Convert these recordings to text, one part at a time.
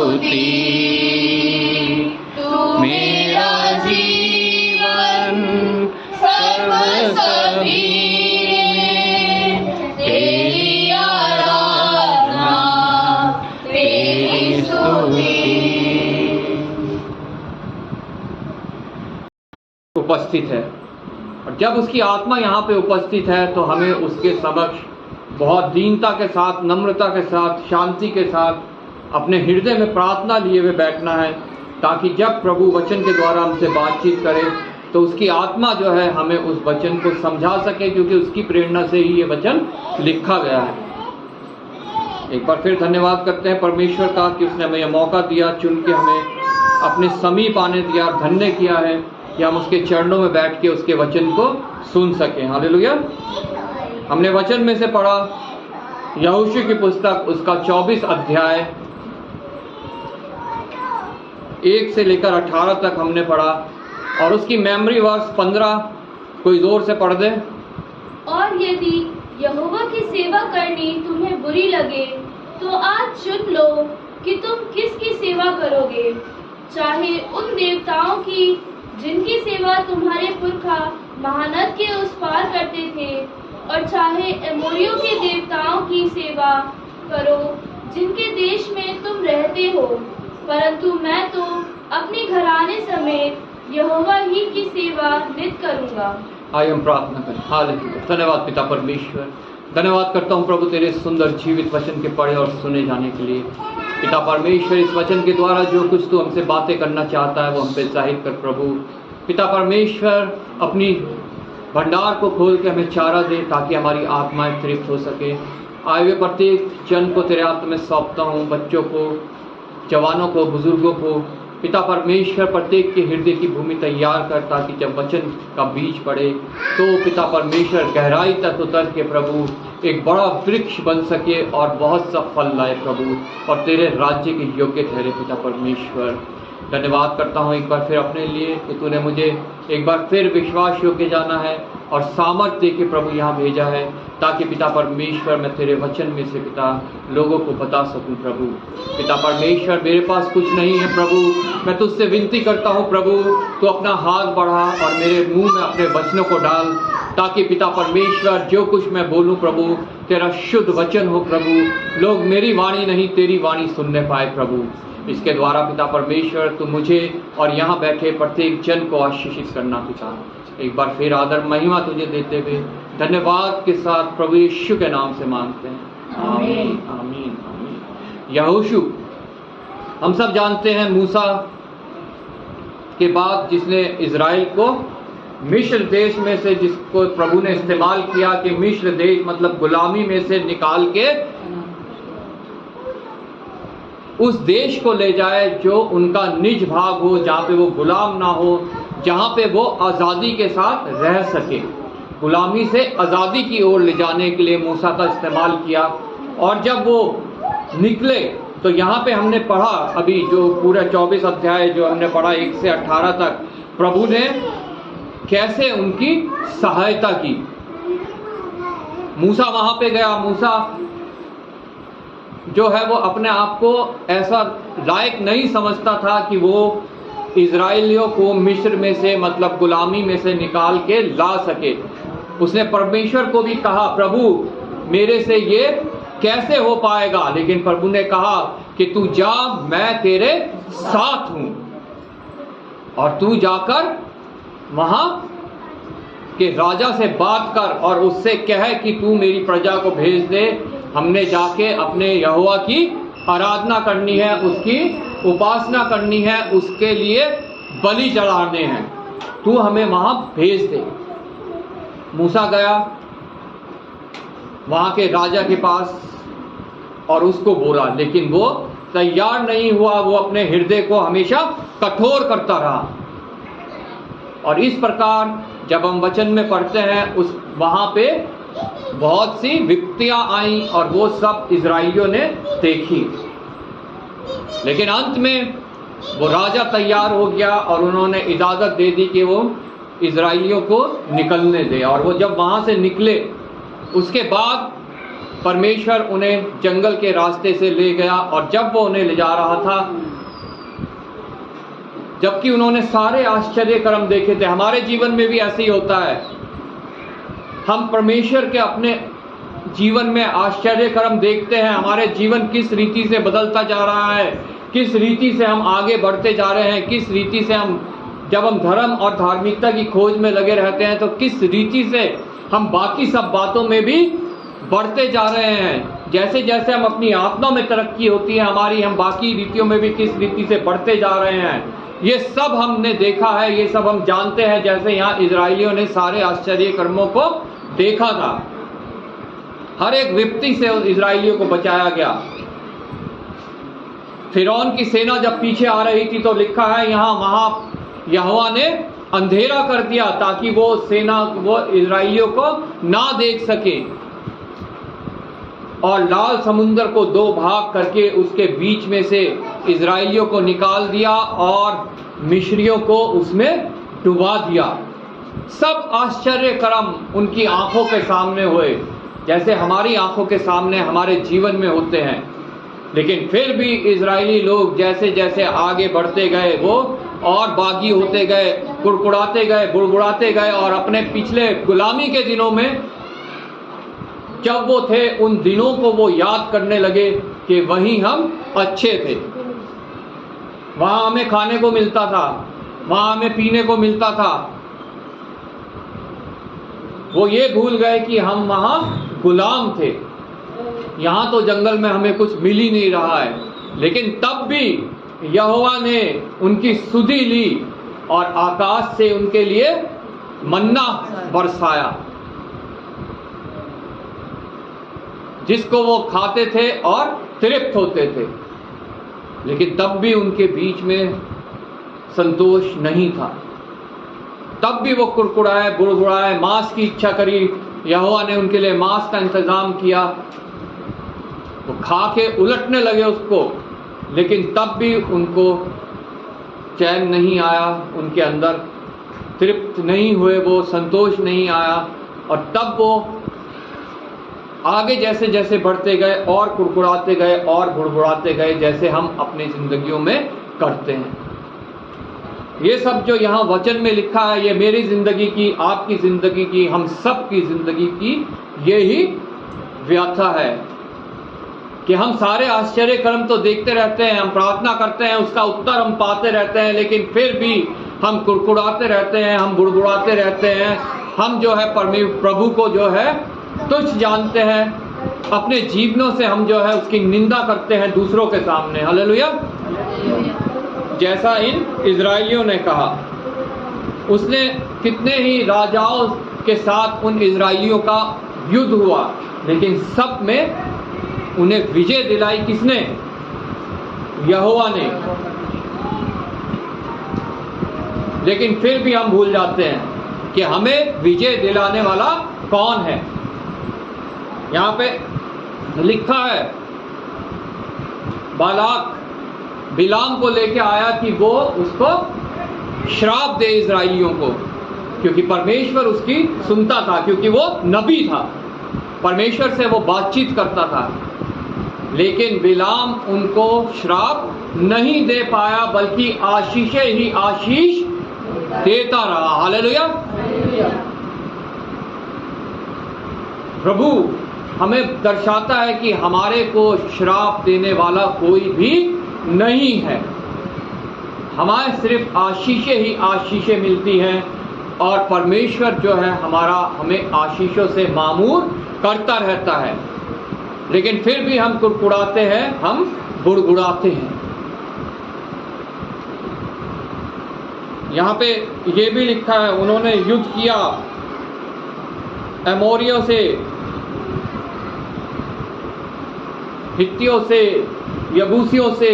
स्तुति, तू मेरा जीवन सर्व सभी में, तेरी आराधना, तेरी स्तुति। उपस्थित है, और जब उसकी आत्मा यहाँ पे उपस्थित है तो हमें उसके समक्ष बहुत दीनता के साथ, नम्रता के साथ, शांति के साथ अपने हृदय में प्रार्थना लिए हुए बैठना है, ताकि जब प्रभु वचन के द्वारा हमसे बातचीत करे तो उसकी आत्मा जो है हमें उस वचन को समझा सके, क्योंकि उसकी प्रेरणा से ही ये वचन लिखा गया है। एक बार फिर धन्यवाद करते हैं परमेश्वर का कि उसने हमें यह मौका दिया, चुन के हमें अपने समीप आने दिया, धन्य किया है कि हम उसके चरणों में बैठ के उसके वचन को सुन सकें। हालेलुया। हमने वचन में से पढ़ा यहोशू की पुस्तक, उसका 24 अध्याय 1 से लेकर 18 तक हमने पढ़ा, और उसकी मेमोरी वर्स 15 कोई जोर से पढ़ दे। और यदि यहोवा की सेवा करनी तुम्हें बुरी लगे तो आज चुन लो कि तुम किसकी सेवा करोगे, चाहे उन देवताओं की जिनकी सेवा तुम्हारे पुरखा महानद के उस पार करते थे, और चाहे एमोरियों के देवताओं की सेवा करो जिनके देश में तुम रहते हो, परंतु मैं तो अपने घराने समेत यहोवा ही की सेवा नित करूंगा। आइए हम प्रार्थना करें। हालेलुया। धन्यवाद पिता परमेश्वर, धन्यवाद करता हूँ प्रभु तेरे सुंदर जीवित वचन के पढ़े और सुने जाने के लिए। पिता परमेश्वर, इस वचन के द्वारा जो कुछ तू हमसे बातें करना चाहता है वो हम पे जाहिर कर प्रभु। पिता परमेश्वर, अपनी भंडार को खोल के हमें चारा दे ताकि हमारी आत्माएं तृप्त हो सके। आए हुए प्रत्येक जन को तेरे हाथ में सौंपता हूँ, बच्चों को, जवानों को, बुजुर्गों को। पिता परमेश्वर, प्रत्येक के हृदय की भूमि तैयार कर, ताकि जब वचन का बीज पड़े तो पिता परमेश्वर गहराई तक उतर के प्रभु एक बड़ा वृक्ष बन सके और बहुत सा फल लाए प्रभु, और तेरे राज्य के योग्य ठहरे। पिता परमेश्वर, धन्यवाद करता हूँ एक बार फिर अपने लिए कि तूने मुझे एक बार फिर विश्वास योग्य जाना है और सामर्थ्य दे के प्रभु यहाँ भेजा है, ताकि पिता परमेश्वर मैं तेरे वचन में से पिता लोगों को बता सकूं प्रभु। पिता परमेश्वर, मेरे पास कुछ नहीं है प्रभु, मैं तुझसे विनती करता हूँ प्रभु, तू अपना हाथ बढ़ा और मेरे मुंह में अपने वचनों को डाल, ताकि पिता परमेश्वर जो कुछ मैं बोलूँ प्रभु तेरा शुद्ध वचन हो प्रभु, लोग मेरी वाणी नहीं तेरी वाणी सुनने पाए प्रभु। इसके द्वारा पिता परमेश्वर तू मुझे और यहाँ बैठे प्रत्येक जन को आशीषित करना पिता। एक बार फिर आदर महिमा तुझे देते हुए धन्यवाद के साथ प्रभु यीशु के नाम से मांगते हैं, आमीन आमीन आमीन। यहोशू, हम सब जानते हैं मूसा के बाद जिसने इजराइल को मिस्र देश में से, जिसको प्रभु ने इस्तेमाल किया कि मिस्र देश मतलब गुलामी में से निकाल के उस देश को ले जाए जो उनका निज भाग हो, जहाँ पे वो गुलाम ना हो, जहाँ पे वो आज़ादी के साथ रह सके। गुलामी से आज़ादी की ओर ले जाने के लिए मूसा का इस्तेमाल किया। और जब वो निकले तो यहाँ पे हमने पढ़ा अभी जो पूरा 24 अध्याय जो हमने पढ़ा 1 से 18 तक, प्रभु ने कैसे उनकी सहायता की। मूसा वहाँ पे गया, मूसा जो है वो अपने आप को ऐसा लायक नहीं समझता था कि वो इजराइलियों को मिस्र में से मतलब गुलामी में से निकाल के ला सके। उसने परमेश्वर को भी कहा, प्रभु मेरे से ये कैसे हो पाएगा, लेकिन प्रभु ने कहा कि तू जा, मैं तेरे साथ हूं, और तू जाकर वहां के राजा से बात कर और उससे कह कि तू मेरी प्रजा को भेज दे, हमने जाके अपने यहोवा की आराधना करनी है, उसकी उपासना करनी है, उसके लिए बलि चढ़ाने हैं, तू हमें वहां भेज दे। मूसा गया वहां के राजा के पास और उसको बोला, लेकिन वो तैयार नहीं हुआ, वो अपने हृदय को हमेशा कठोर करता रहा। और इस प्रकार जब हम वचन में पढ़ते हैं उस वहां पे बहुत सी विपत्तियां आई और वो सब इजराइलियों ने देखी, लेकिन अंत में वो राजा तैयार हो गया और उन्होंने इजाजत दे दी कि वो इजराइलियों को निकलने दे। और वो जब वहां से निकले उसके बाद परमेश्वर उन्हें जंगल के रास्ते से ले गया, और जब वो उन्हें ले जा रहा था, जबकि उन्होंने सारे आश्चर्य कर्म देखे थे। हमारे जीवन में भी ऐसे ही होता है, हम परमेश्वर के अपने जीवन में आश्चर्य कर्म देखते हैं, हमारे जीवन किस रीति से बदलता जा रहा है, किस रीति से हम आगे बढ़ते जा रहे हैं, किस रीति से हम, जब हम धर्म और धार्मिकता की खोज में लगे रहते हैं, तो किस रीति से हम बाकी सब बातों में भी बढ़ते जा रहे हैं। जैसे जैसे हम अपनी आत्मा में तरक्की होती है हमारी, हम बाकी रीतियों में भी किस रीति से बढ़ते जा रहे हैं, ये सब हमने देखा है, ये सब हम जानते हैं। जैसे यहाँ इजराइलियों ने सारे आश्चर्य कर्मों को देखा था, हर एक विपत्ति से उस इजराइलियों को बचाया गया। फिरौन की सेना जब पीछे आ रही थी तो लिखा है यहाँ, वहां यहोवा ने अंधेरा कर दिया ताकि वो सेना, वो इजराइलियों को ना देख सके, और लाल समुद्र को दो भाग करके उसके बीच में से इजराइलियों को निकाल दिया और मिस्रियों को उसमें डुबा दिया। सब आश्चर्य कर्म उनकी आंखों के सामने हुए, जैसे हमारी आंखों के सामने हमारे जीवन में होते हैं। लेकिन फिर भी इजरायली लोग जैसे जैसे आगे बढ़ते गए, वो और बागी होते गए, कुड़कुड़ाते गए, बुड़बुड़ाते गए, और अपने पिछले गुलामी के दिनों में जब वो थे, उन दिनों को वो याद करने लगे कि वहीं हम अच्छे थे, वहां हमें खाने को मिलता था, वहां हमें पीने को मिलता था। वो ये भूल गए कि हम वहां गुलाम थे, यहां तो जंगल में हमें कुछ मिल ही नहीं रहा है। लेकिन तब भी यहोवा ने उनकी सुधि ली और आकाश से उनके लिए मन्ना बरसाया, जिसको वो खाते थे और तृप्त होते थे। लेकिन तब भी उनके बीच में संतोष नहीं था, तब भी वो कुड़कुड़ाए, बुड़बुड़ाए, मांस की इच्छा करी। यहोवा ने उनके लिए मांस का इंतजाम किया, वो खा के उलटने लगे उसको, लेकिन तब भी उनको चैन नहीं आया, उनके अंदर तृप्त नहीं हुए, वो संतोष नहीं आया। और तब वो आगे जैसे जैसे बढ़ते गए और कुड़कुड़ाते गए और बुड़बुड़ाते गए, जैसे हम अपनी जिंदगियों में करते हैं। ये सब जो यहाँ वचन में लिखा है, ये मेरी जिंदगी की, आपकी जिंदगी की, हम सब की जिंदगी की यही व्याख्या है कि हम सारे आश्चर्य कर्म तो देखते रहते हैं, हम प्रार्थना करते हैं, उसका उत्तर हम पाते रहते हैं, लेकिन फिर भी हम कुड़कुड़ाते रहते हैं, हम बुड़बुड़ाते रहते हैं। हम जो है प्रभु को जो है तुच्छ जानते हैं, अपने जीवनों से हम जो है उसकी निंदा करते हैं दूसरों के सामने। हालेलुया। जैसा इन इजराइलियों ने कहा, उसने कितने ही राजाओं के साथ उन इजराइलियों का युद्ध हुआ, लेकिन सब में उन्हें विजय दिलाई किसने? यहोवा ने। लेकिन फिर भी हम भूल जाते हैं कि हमें विजय दिलाने वाला कौन है। यहाँ पे लिखा है, बालाक बिलाम को लेके आया कि वो उसको श्राप दे इजराइलियों को, क्योंकि परमेश्वर उसकी सुनता था, क्योंकि वो नबी था, परमेश्वर से वो बातचीत करता था। लेकिन बिलाम उनको श्राप नहीं दे पाया, बल्कि आशीषे ही आशीष देता रहा। हालेलुया। प्रभु हमें दर्शाता है कि हमारे को श्राप देने वाला कोई भी नहीं है, हमारे सिर्फ आशीषें ही आशीषें मिलती हैं, और परमेश्वर जो है हमारा हमें आशीषों से मामूर करता रहता है। लेकिन फिर भी हम कुड़कुड़ाते हैं, हम बुड़बुड़ाते हैं। यहाँ पे ये भी लिखा है, उन्होंने युद्ध किया एमोरियों से, हित्तियों से, यबूसियों से,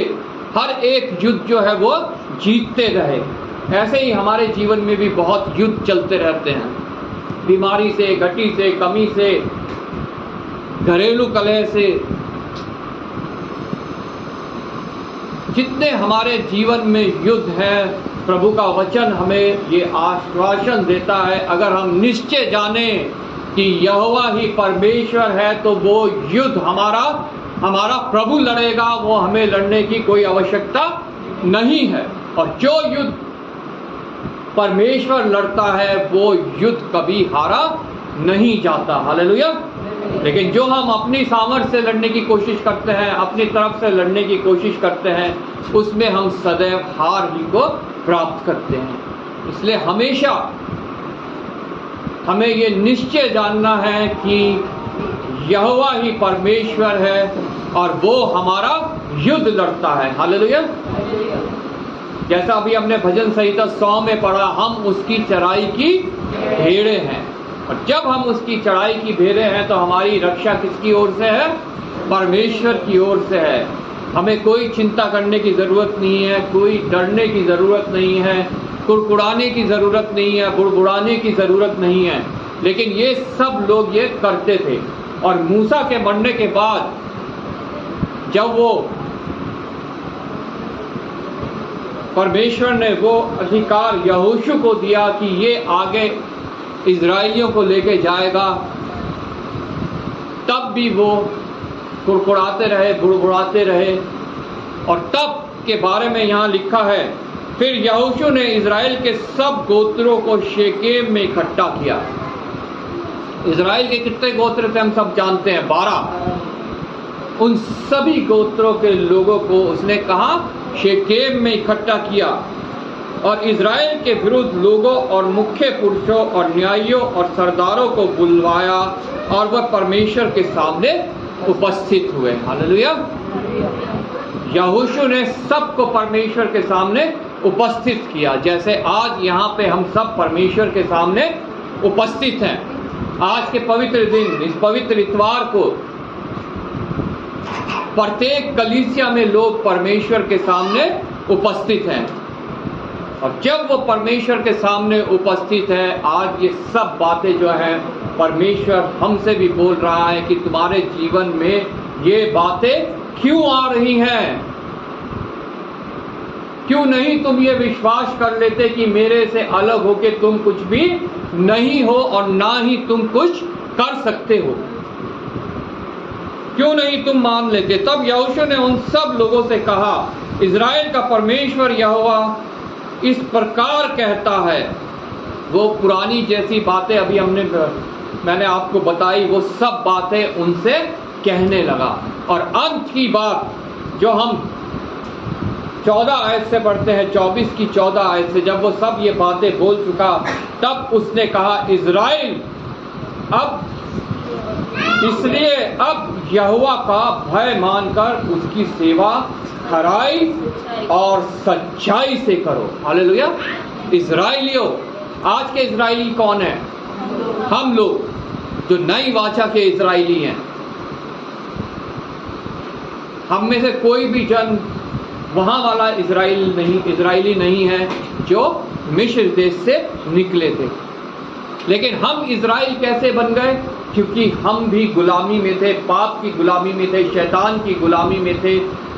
हर एक युद्ध जो है वो जीतते रहे। ऐसे ही हमारे जीवन में भी बहुत युद्ध चलते रहते हैं, बीमारी से, घटी से, कमी से, घरेलू कलह से। जितने हमारे जीवन में युद्ध है, प्रभु का वचन हमें ये आश्वासन देता है, अगर हम निश्चय जाने कि यहोवा ही परमेश्वर है, तो वो युद्ध हमारा प्रभु लड़ेगा, वो हमें लड़ने की कोई आवश्यकता नहीं है। और जो युद्ध परमेश्वर लड़ता है वो युद्ध कभी हारा नहीं जाता। हालेलुया। लेकिन जो हम अपनी सामर्थ्य से लड़ने की कोशिश करते हैं, अपनी तरफ से लड़ने की कोशिश करते हैं, उसमें हम सदैव हार ही को प्राप्त करते हैं। इसलिए हमेशा हमें ये निश्चय जानना है कि यहोवा ही परमेश्वर है और वो हमारा युद्ध लड़ता है। हालेलुया। जैसा अभी हमने भजन संहिता 100 में पढ़ा, हम उसकी चराई की भेड़ें हैं। और जब हम उसकी चराई की भेड़ें हैं तो हमारी रक्षा किसकी ओर से है? परमेश्वर की ओर से है। हमें कोई चिंता करने की ज़रूरत नहीं है, कोई डरने की ज़रूरत नहीं है, कुड़कुड़ाने की ज़रूरत नहीं है, बुड़बुड़ाने की ज़रूरत नहीं है। लेकिन ये सब लोग ये करते थे। और मूसा के मरने के बाद जब वो परमेश्वर ने वो अधिकार यहोशू को दिया कि ये आगे इजराइलियों को लेके जाएगा, तब भी वो कुड़कुड़ाते रहे, बुड़बुड़ाते रहे। और तब के बारे में यहाँ लिखा है, फिर यहोशू ने इजराइल के सब गोत्रों को शेकेम में इकट्ठा किया। इजराइल के कितने गोत्र थे हम सब जानते हैं, 12। उन सभी गोत्रों के लोगों को उसने कहा शेकेम में इकट्ठा किया और इजराइल के विरुद्ध लोगों और मुख्य पुरुषों और न्यायियों और सरदारों को बुलवाया और वह परमेश्वर के सामने उपस्थित हुए। हालेलुया। यहोशू ने सबको परमेश्वर के सामने उपस्थित किया, जैसे आज यहाँ पे हम सब परमेश्वर के सामने उपस्थित हैं। आज के पवित्र दिन, इस पवित्र इतवार को प्रत्येक कलीसिया में लोग परमेश्वर के सामने उपस्थित हैं। और जब वो परमेश्वर के सामने उपस्थित है, आज ये सब बातें जो हैं परमेश्वर हमसे भी बोल रहा है कि तुम्हारे जीवन में ये बातें क्यों आ रही हैं? क्यों नहीं तुम ये विश्वास कर लेते कि मेरे से अलग होके तुम कुछ भी नहीं हो और ना ही तुम कुछ कर सकते हो? क्यों नहीं तुम मान लेते? तब यहोशू ने उन सब लोगों से कहा, इजराइल का परमेश्वर यहोवा इस प्रकार कहता है। वो पुरानी जैसी बातें अभी मैंने आपको बताई, वो सब बातें उनसे कहने लगा। और अंत की बात जो हम 14 आयत से पढ़ते हैं, 24 की 14 आयत से, जब वो सब ये बातें बोल चुका, तब उसने कहा, इजराइल इसलिए अब यहोवा का भय मानकर उसकी सेवा खराई और सच्चाई से करो। हालेलुया। इजराइलियों, आज के इजराइली कौन है? हम लोग जो नई वाचा के इजराइली हैं। हम में से कोई भी जन वहां वाला इजराइली नहीं है जो मिस्र देश से निकले थे। लेकिन हम इजराइल कैसे बन गए? क्योंकि हम भी गुलामी में थे, पाप की गुलामी में थे, शैतान की गुलामी में थे।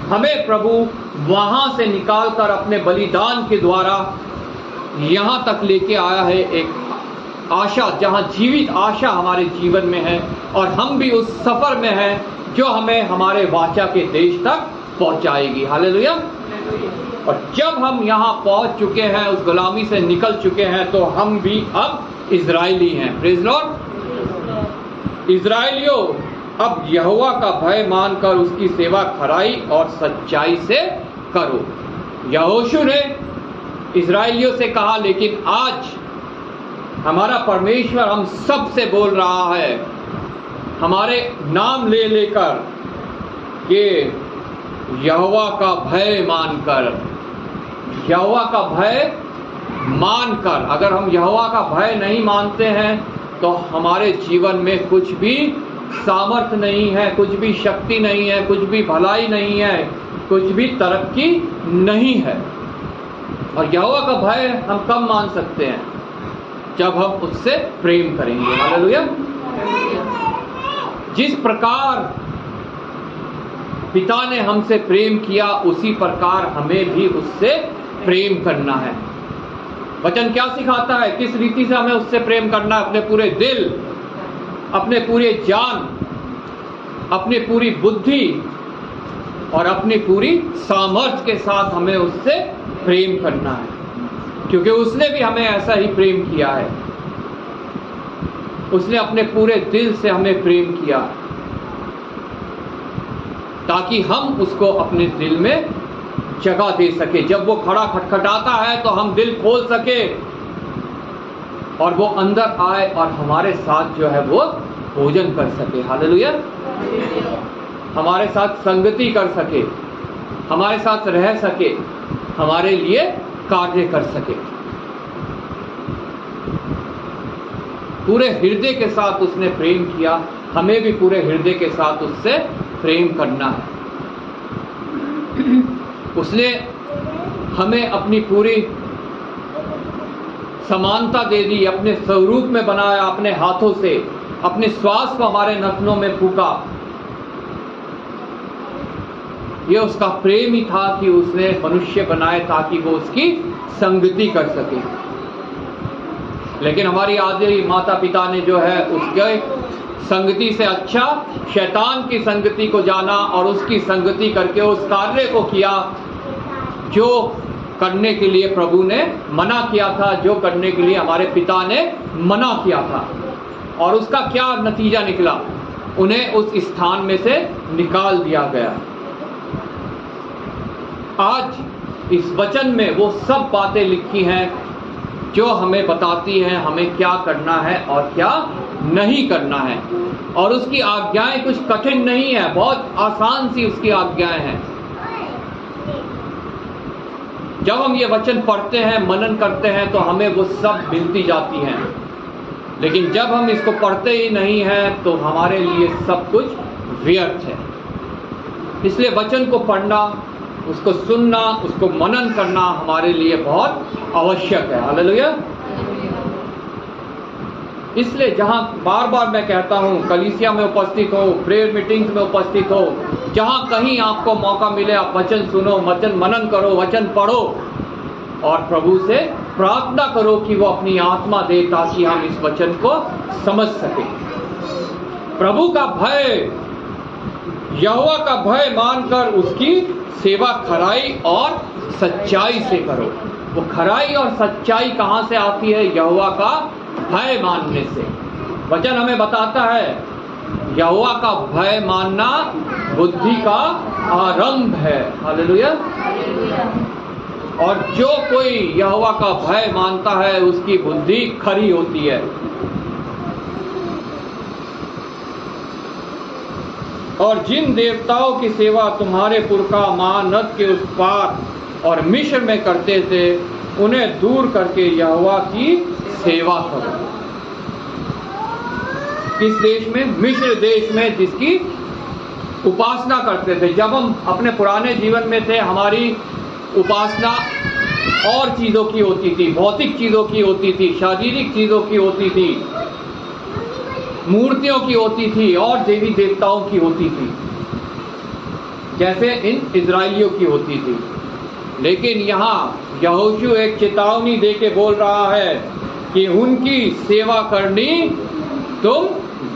हमें प्रभु वहां से निकालकर अपने बलिदान के द्वारा यहाँ तक लेके आया है, एक आशा, जहाँ जीवित आशा हमारे जीवन में है। और हम भी उस सफर में हैं जो हमें हमारे वाचा के देश तक पहुंचाएगी। हालेलुया। और जब हम यहाँ पहुंच चुके हैं, उस गुलामी से निकल चुके हैं, तो हम भी अब इजराइली हैं। Praise Lord. इजराइलियों, अब यहोवा का भय मानकर उसकी सेवा खराई और सच्चाई से करो। यहोशू ने इजराइलियों से कहा, लेकिन आज हमारा परमेश्वर हम सब से बोल रहा है, हमारे नाम ले लेकर कि यहोवा का भय मानकर, यहोवा का भय मानकर। अगर हम यहोवा का भय नहीं मानते हैं तो हमारे जीवन में कुछ भी सामर्थ नहीं है, कुछ भी शक्ति नहीं है, कुछ भी भलाई नहीं है, कुछ भी तरक्की नहीं है। और यहोवा का भय हम कब मान सकते हैं? जब हम उससे प्रेम करेंगे। हालेलुया। जिस प्रकार पिता ने हमसे प्रेम किया, उसी प्रकार हमें भी उससे प्रेम करना है। वचन क्या सिखाता है? किस रीति से हमें उससे प्रेम करना है? अपने पूरे दिल, अपने पूरे जान, अपनी पूरी बुद्धि और अपनी पूरी सामर्थ्य के साथ हमें उससे प्रेम करना है, क्योंकि उसने भी हमें ऐसा ही प्रेम किया है। उसने अपने पूरे दिल से हमें प्रेम किया ताकि हम उसको अपने दिल में जगह दे सके। जब वो खड़ा खटखटाता है तो हम दिल खोल सके और वो अंदर आए और हमारे साथ जो है वो भोजन कर सके। हालेलुया। हमारे साथ संगति कर सके, हमारे साथ रह सके, हमारे लिए कार्य कर सके। पूरे हृदय के साथ उसने प्रेम किया, हमें भी पूरे हृदय के साथ उससे प्रेम करना है। उसने हमें अपनी पूरी समानता दे दी, अपने स्वरूप में बनाया, अपने हाथों से अपने श्वास को हमारे नथनों में फूका। यह उसका प्रेम ही था कि उसने मनुष्य बनाए ताकि वो उसकी संगति कर सके। लेकिन हमारी आदि माता पिता ने जो है उसके संगति से अच्छा शैतान की संगति को जाना और उसकी संगति करके उस कार्य को किया जो करने के लिए प्रभु ने मना किया था, जो करने के लिए हमारे पिता ने मना किया था। और उसका क्या नतीजा निकला? उन्हें उस स्थान में से निकाल दिया गया। आज इस वचन में वो सब बातें लिखी हैं जो हमें बताती हैं हमें क्या करना है और क्या नहीं करना है। और उसकी आज्ञाएं कुछ कठिन नहीं है, बहुत आसान सी उसकी आज्ञाएं हैं। जब हम ये वचन पढ़ते हैं, मनन करते हैं, तो हमें वो सब मिलती जाती हैं। लेकिन जब हम इसको पढ़ते ही नहीं हैं तो हमारे लिए सब कुछ व्यर्थ है। इसलिए वचन को पढ़ना, उसको सुनना, उसको मनन करना हमारे लिए बहुत आवश्यक है। हालेलुया। इसलिए जहां बार बार मैं कहता हूं, कलीसिया में उपस्थित हो, प्रेयर मीटिंग्स में उपस्थित हो, जहां कहीं आपको मौका मिले आप वचन सुनो, वचन मनन करो, वचन पढ़ो और प्रभु से प्रार्थना करो कि वो अपनी आत्मा दे ताकि हम इस वचन को समझ सके। प्रभु का भय, यहोवा का भय मानकर उसकी सेवा खराई और सच्चाई से करो। वो खराई और सच्चाई कहां से आती है? यहोवा का भय मानने से। वचन हमें बताता है यहोवा का भय मानना बुद्धि का आरंभ है। हालेलुया। और जो कोई यहोवा का भय मानता है उसकी बुद्धि खरी होती है। और जिन देवताओं की सेवा तुम्हारे पुरखा महानद के उस पार और मिस्र में करते थे, उन्हें दूर करके यहोवा की सेवा करो। किस देश में? मिस्र देश में, जिसकी उपासना करते थे। जब हम अपने पुराने जीवन में थे, हमारी उपासना और चीजों की होती थी, भौतिक चीजों की होती थी, शारीरिक चीजों की होती थी, मूर्तियों की होती थी और देवी देवताओं की होती थी, जैसे इन इजराइलियों की होती थी। लेकिन यहाँ यहोशू एक चेतावनी दे के बोल रहा है कि उनकी सेवा करनी तुम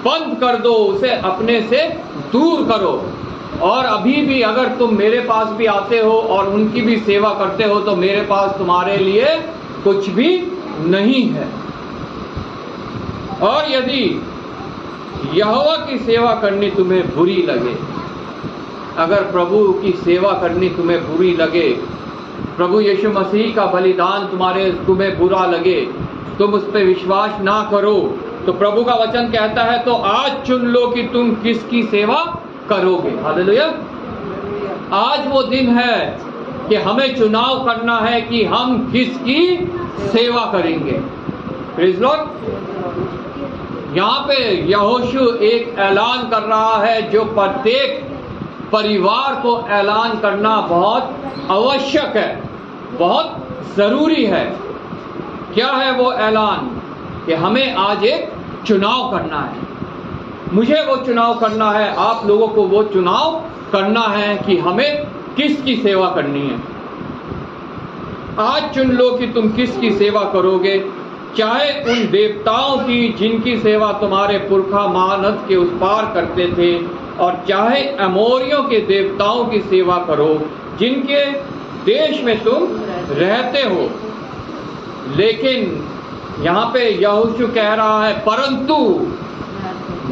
बंद कर दो, उसे अपने से दूर करो। और अभी भी अगर तुम मेरे पास भी आते हो और उनकी भी सेवा करते हो तो मेरे पास तुम्हारे लिए कुछ भी नहीं है। और यदि यहोवा की सेवा करनी तुम्हें बुरी लगे, अगर प्रभु की सेवा करनी तुम्हें बुरी लगे, प्रभु यीशु मसीह का बलिदान तुम्हें बुरा लगे, तुम उस पर विश्वास ना करो, तो प्रभु का वचन कहता है तो आज चुन लो कि तुम किसकी सेवा करोगे। हालेलुया। आज वो दिन है कि हमें चुनाव करना है कि हम किसकी सेवा करेंगे। Praise Lord. यहाँ पे यहोशू एक ऐलान कर रहा है जो प्रत्येक परिवार को ऐलान करना बहुत आवश्यक है, बहुत जरूरी है। क्या है वो ऐलान? कि हमें आज एक चुनाव करना है। मुझे वो चुनाव करना है, आप लोगों को वो चुनाव करना है कि हमें किसकी सेवा करनी है। आज चुन लो कि तुम किसकी सेवा करोगे। चाहे उन देवताओं की जिनकी सेवा तुम्हारे पुरखा महानद के उस पार करते थे, और चाहे अमोरियों के देवताओं की सेवा करो जिनके देश में तुम रहते हो। लेकिन यहाँ पे यहोशू कह रहा है, परंतु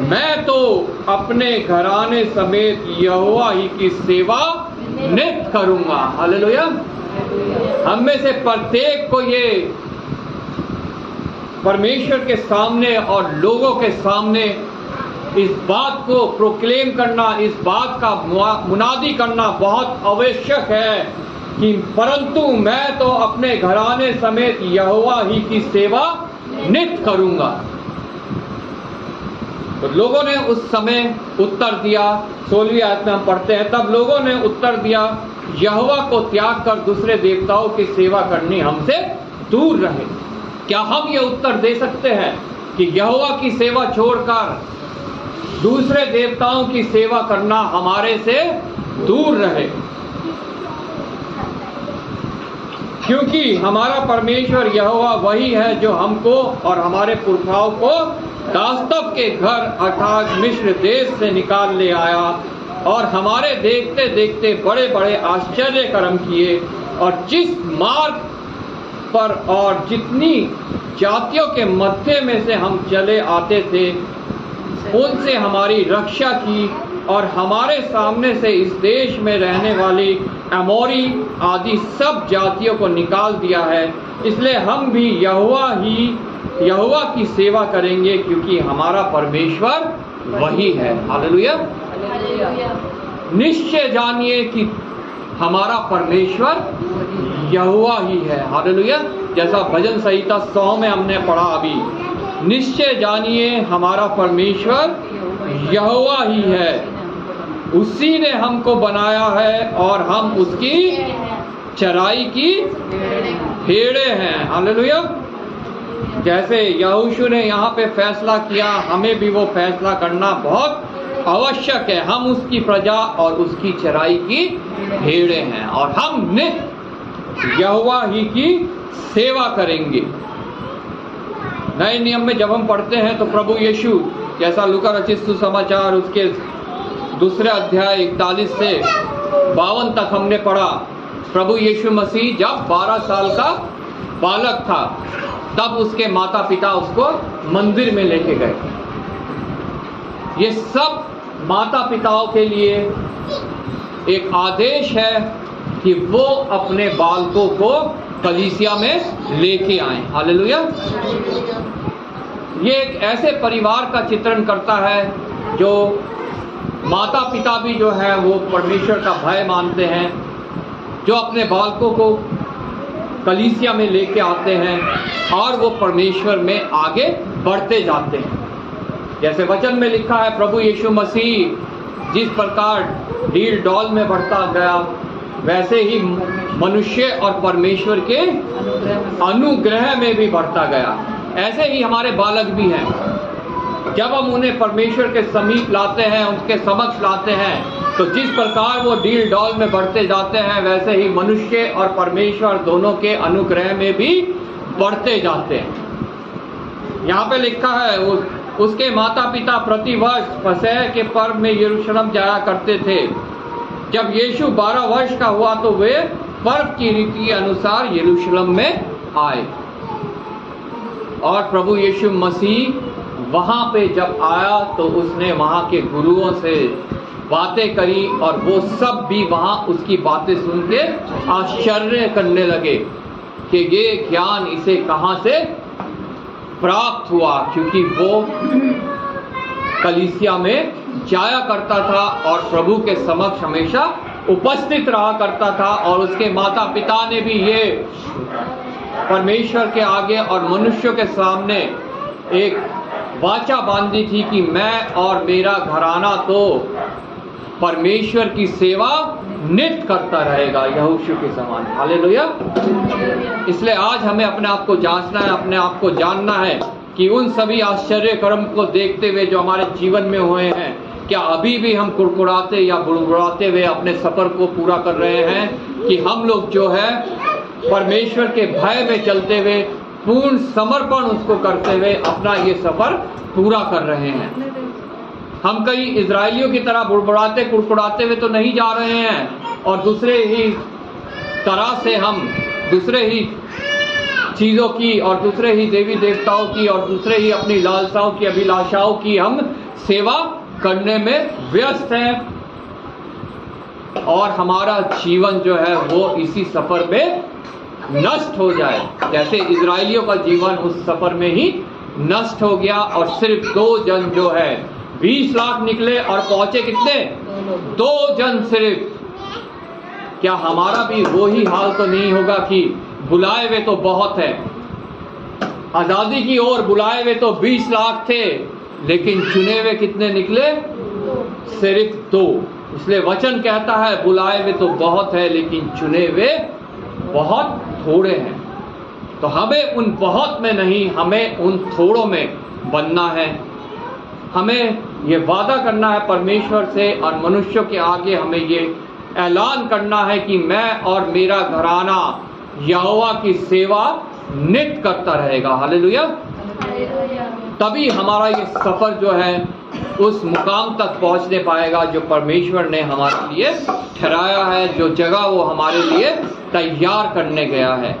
मैं तो अपने घराने समेत यहोवा ही की सेवा नित्य करूंगा। हालेलुया। हम में से प्रत्येक को ये परमेश्वर के सामने और लोगों के सामने इस बात को प्रोक्लेम करना, इस बात का मुनादी करना बहुत आवश्यक है कि परंतु मैं तो अपने घराने समेत यहोवा ही की सेवा नित्य करूंगा। तो लोगों ने उस समय उत्तर दिया, 16वीं आयत में हम पढ़ते हैं, तब लोगों ने उत्तर दिया, यहोवा को त्याग कर दूसरे देवताओं की सेवा करनी हमसे दूर रहे। क्या हम ये उत्तर दे सकते हैं कि यहोवा की सेवा छोड़कर दूसरे देवताओं की सेवा करना हमारे से दूर रहे? क्योंकि हमारा परमेश्वर यहोवा वही है जो हमको और हमारे पुरखाओं को दास्तव के घर अर्थात मिस्र देश से निकाल ले आया, और हमारे देखते देखते बड़े बड़े आश्चर्य कर्म किए, और जिस मार्ग पर और जितनी जातियों के मध्य में से हम चले आते थे उनसे हमारी रक्षा की, और हमारे सामने से इस देश में रहने वाली अमोरी आदि सब जातियों को निकाल दिया है। इसलिए हम भी यहोवा की सेवा करेंगे, क्योंकि हमारा परमेश्वर वही है। हालेलुया। निश्चय जानिए कि हमारा परमेश्वर यहोवा ही है। हालेलुया। जैसा भजन संहिता 100 में हमने पढ़ा अभी, निश्चय जानिए हमारा परमेश्वर यहोवा ही है, उसी ने हमको बनाया है और हम उसकी चराई की भेड़े हैं। हालेलुया। जैसे यहोशू ने यहाँ पे फैसला किया, हमें भी वो फैसला करना बहुत आवश्यक है। हम उसकी प्रजा और उसकी चराई की भेड़े हैं, और हम नित्य यहोवा ही की सेवा करेंगे। नए नियम में जब हम पढ़ते हैं तो प्रभु यीशु, जैसा लूका रचित सुसमाचार उसके 2 अध्याय 41 से 52 तक हमने पढ़ा, प्रभु यीशु मसीह जब 12 साल का बालक था तब उसके माता पिता उसको मंदिर में लेके गए। ये सब माता पिताओं के लिए एक आदेश है कि वो अपने बालकों को कलीसिया में लेके आए। हालेलुया। ये एक ऐसे परिवार का चित्रण करता है जो माता पिता भी जो है वो परमेश्वर का भय मानते हैं, जो अपने बालकों को कलीसिया में लेके आते हैं और वो परमेश्वर में आगे बढ़ते जाते हैं। जैसे वचन में लिखा है, प्रभु यीशु मसीह जिस प्रकार डील डॉल में बढ़ता गया, वैसे ही मनुष्य और परमेश्वर के अनुग्रह में भी बढ़ता गया। ऐसे ही हमारे बालक भी हैं। जब हम उन्हें परमेश्वर के समीप लाते हैं, उनके समक्ष लाते हैं, तो जिस प्रकार वो डील डॉल में बढ़ते जाते हैं, वैसे ही मनुष्य और परमेश्वर दोनों के अनुग्रह में भी बढ़ते जाते हैं। यहाँ पे लिखा है, उसके माता पिता प्रतिवर्ष फसह के पर्व में यरूशलेम जाया करते थे। जब यीशु 12 वर्ष का हुआ तो वे पर्व की रीति अनुसार यरूशलेम में आए, और प्रभु यीशु मसीह वहाँ पे जब आया तो उसने वहाँ के गुरुओं से बातें करी, और वो सब भी वहाँ उसकी बातें सुन के आश्चर्य करने लगे कि ये ज्ञान इसे कहाँ से प्राप्त हुआ, क्योंकि वो कलीसिया में जाया करता था और प्रभु के समक्ष हमेशा उपस्थित रहा करता था। और उसके माता पिता ने भी ये परमेश्वर के आगे और मनुष्यों के सामने एक वाचा बांधी थी कि मैं और मेरा घराना तो परमेश्वर की सेवा नित्य करता रहेगा, यहोशू के समान। हालेलुया। इसलिए आज हमें अपने आप को जांचना है, अपने आप को जानना है कि उन सभी आश्चर्य कर्म को देखते हुए जो हमारे जीवन में हुए हैं, क्या अभी भी हम कुड़कुड़ाते या बुड़बुड़ाते हुए अपने सफर को पूरा कर रहे हैं, कि हम लोग जो है परमेश्वर के भय में चलते हुए पूर्ण समर्पण उसको करते हुए अपना ये सफर पूरा कर रहे हैं। हम कई इजरायलियों की तरह बुड़बुड़ाते कुड़कुड़ाते हुए तो नहीं जा रहे हैं और दूसरे ही तरह से हम दूसरे ही चीज़ों की और दूसरे ही देवी देवताओं की और दूसरे ही अपनी लालसाओं की अभिलाषाओं की हम सेवा करने में व्यस्त हैं और हमारा जीवन जो है वो इसी सफर में नष्ट हो जाए, जैसे इजरायलियों का जीवन उस सफर में ही नष्ट हो गया। और सिर्फ 2 जन जो है 20 लाख निकले और पहुंचे कितने? 2 जन सिर्फ। क्या हमारा भी वो ही हाल तो नहीं होगा कि बुलाए हुए तो बहुत है, आजादी की ओर बुलाए हुए तो 20 लाख थे लेकिन चुने हुए कितने निकले? सिर्फ 2। इसलिए वचन कहता है बुलाए हुए तो बहुत है लेकिन चुने हुए बहुत थोड़े हैं। तो हमें उन बहुत में नहीं, हमें उन थोड़ों में बनना है। हमें ये वादा करना है परमेश्वर से और मनुष्यों के आगे हमें ये ऐलान करना है कि मैं और मेरा घराना यहोवा की सेवा नित्य करता रहेगा। हालेलुया। तभी हमारा ये सफर जो है उस मुकाम तक पहुंचने पाएगा जो परमेश्वर ने हमारे लिए ठहराया है, जो जगह वो हमारे लिए तैयार करने गया है।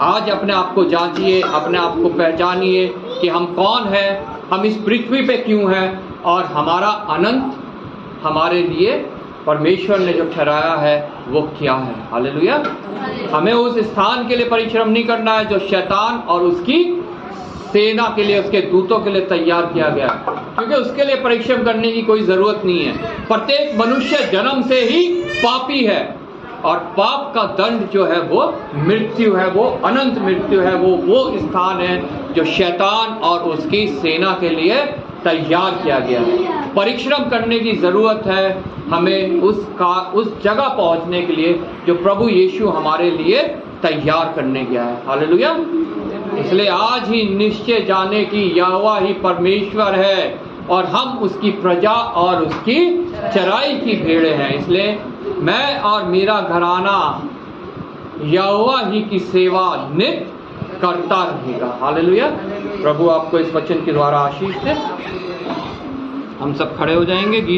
आज अपने आप को जांचिए, अपने आप को पहचानिए कि हम कौन हैं, हम इस पृथ्वी पे क्यों हैं और हमारा अनंत हमारे लिए परमेश्वर ने जो ठहराया है वो क्या है। हालेलुया। हमें उस स्थान के लिए परिश्रम नहीं करना है जो शैतान और उसकी सेना के लिए, उसके दूतों के लिए तैयार किया गया, क्योंकि उसके लिए परिश्रम करने की कोई जरूरत नहीं है। प्रत्येक मनुष्य जन्म से ही पापी है और पाप का दंड जो है वो मृत्यु है, वो अनंत मृत्यु है, वो स्थान है जो शैतान और उसकी सेना के लिए तैयार किया गया है। परिश्रम करने की जरूरत है हमें उस जगह पहुंचने के लिए जो प्रभु यीशु हमारे लिए तैयार करने गया है। हालेलुया। इसलिए आज ही निश्चय जाने की यहोवा ही परमेश्वर है और हम उसकी प्रजा और उसकी चराई की भेड़ें हैं। इसलिए मैं और मेरा घराना यहोवा ही की सेवा नित्य करता रहेगा। हालेलुया। प्रभु आपको इस वचन के द्वारा आशीष दे। हम सब खड़े हो जाएंगे।